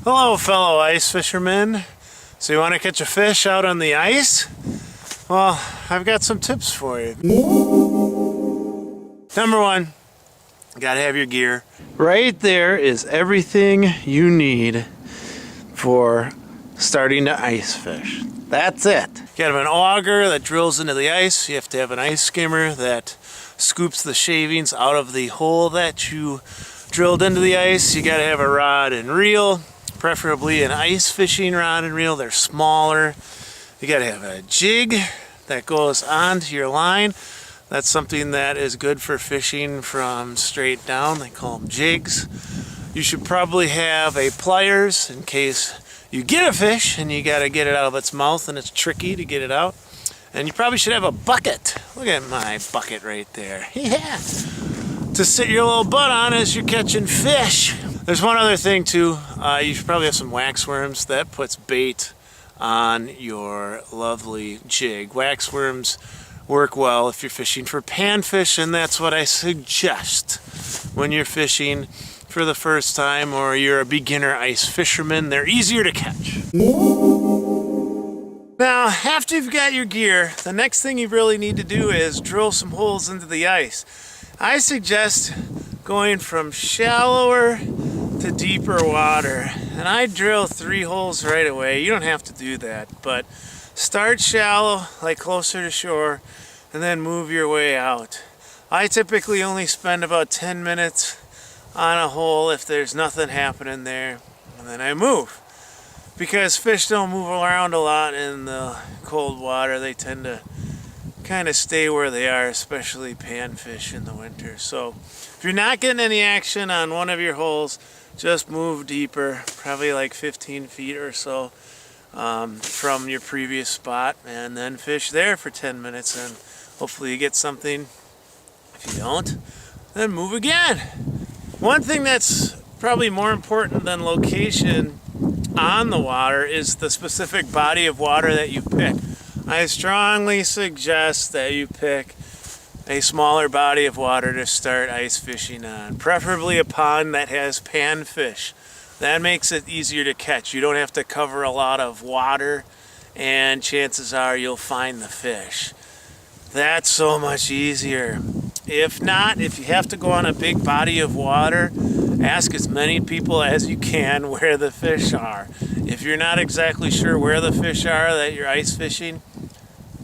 Hello, fellow ice fishermen. So you want to catch a fish out on the ice? Well, I've got some tips for you. Number one, you gotta have your gear. Right there is everything you need for starting to ice fish. That's it. You gotta have an auger that drills into the ice. You have to have an ice skimmer that scoops the shavings out of the hole that you drilled into the ice. You gotta have a rod and reel, preferably an ice fishing rod and reel. They're smaller. You gotta have a jig that goes onto your line. That's something that is good for fishing from straight down. They call them jigs. You should probably have a pliers in case you get a fish and you gotta get it out of its mouth and it's tricky to get it out. And you probably should have a bucket. Look at my bucket right there. Yeah. To sit your little butt on as you're catching fish. There's one other thing too. You should probably have some wax worms. That puts bait on your lovely jig. Wax worms work well if you're fishing for panfish, and that's what I suggest when you're fishing for the first time or you're a beginner ice fisherman. They're easier to catch. Now, after you've got your gear, the next thing you really need to do is drill some holes into the ice. I suggest going from shallower to deeper water, and I drill 3 holes right away. You don't have to do that, but start shallow, like closer to shore, and then move your way out. I typically only spend about 10 minutes on a hole if there's nothing happening there, and then I move. Because fish don't move around a lot in the cold water. They tend to kind of stay where they are, especially panfish in the winter. So if you're not getting any action on one of your holes, just move deeper, probably like 15 feet or so from your previous spot, and then fish there for 10 minutes, and hopefully you get something. If you don't, then move again. One thing that's probably more important than location on the water is the specific body of water that you pick. I strongly suggest that you pick a smaller body of water to start ice fishing on, preferably a pond that has panfish. That makes it easier to catch. You don't have to cover a lot of water, and chances are you'll find the fish. That's so much easier. If not, if you have to go on a big body of water, ask as many people as you can where the fish are. If you're not exactly sure where the fish are that you're ice fishing,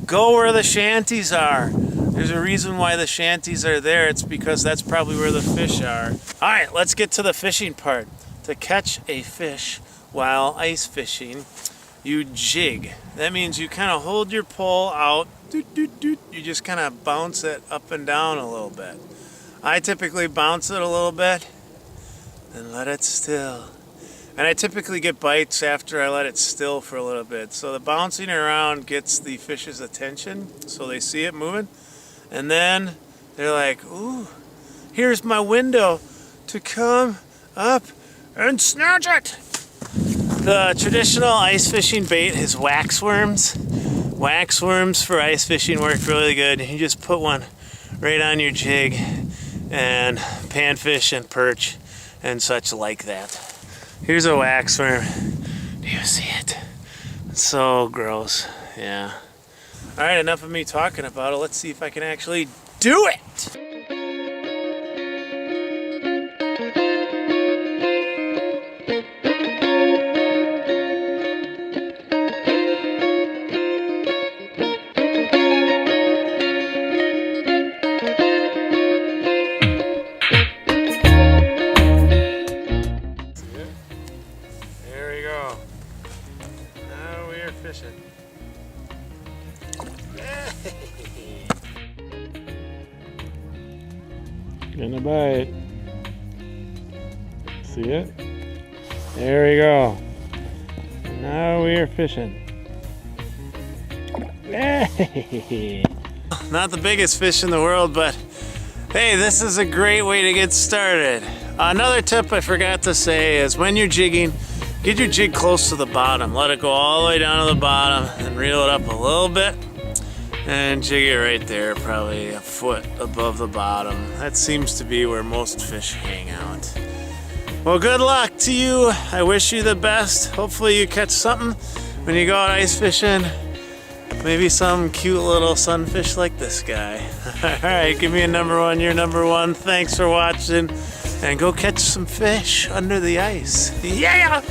go where the shanties are. There's a reason why the shanties are there. It's because that's probably where the fish are. All right, let's get to the fishing part. To catch a fish while ice fishing, you jig. That means you kind of hold your pole out. You just kind of bounce it up and down a little bit. I typically bounce it a little bit and let it still. And I typically get bites after I let it still for a little bit. So the bouncing around gets the fish's attention, so they see it moving. And then they're like, ooh, here's my window to come up and snatch it. The traditional ice fishing bait is wax worms. Wax worms for ice fishing work really good. You just put one right on your jig, and panfish and perch and such like that. Here's a wax worm. Do you see it? It's so gross. Yeah. All right, enough of me talking about it. Let's see if I can actually do it. There we go. Now we are fishing. Gonna bite. See it? There we go. Now we are fishing. Not the biggest fish in the world, but hey, this is a great way to get started. Another tip I forgot to say is when you're jigging, get your jig close to the bottom. Let it go all the way down to the bottom and reel it up a little bit. And jig it right there, probably a foot above the bottom. That seems to be where most fish hang out. Well, good luck to you. I wish you the best. Hopefully you catch something when you go out ice fishing. Maybe some cute little sunfish like this guy. All right, give me a number one. You're number one. Thanks for watching. And go catch some fish under the ice. Yeah!